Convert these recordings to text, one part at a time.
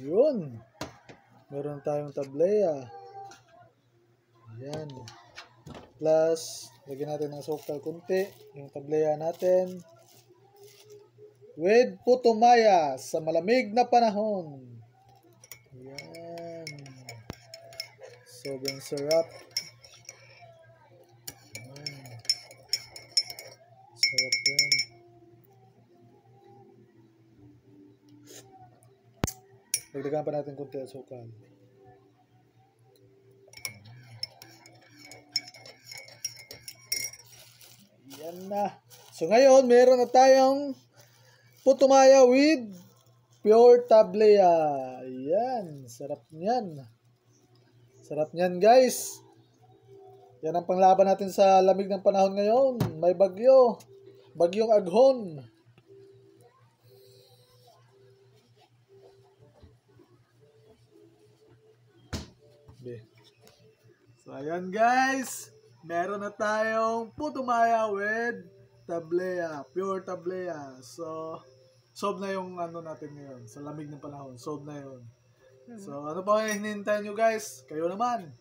Yun. Meron tayong tablea. Ayan. Plus, lagyan natin ng sukal kunti. Yung tablea natin. With putumaya sa malamig na panahon. Ayan. Sobrang sarap. Ayan. Sarap yan. Dagdagan pa natin kunti ang sukal. Yan na. So ngayon, meron na tayong putumaya with pure tablea. Ayan. Sarap niyan. Sarap niyan, guys. Yan ang panglaban natin sa lamig ng panahon ngayon. May bagyo. Bagyong Aghon. So, ayan guys. Meron na tayong putumaya with tablea. Pure tablea. So, solve na yung ano natin ngayon. Sa lamig ng panahon. Solve na yun. So, ano pa hinihintay nyo guys? Kayo naman.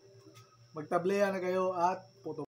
Magtablea na kayo at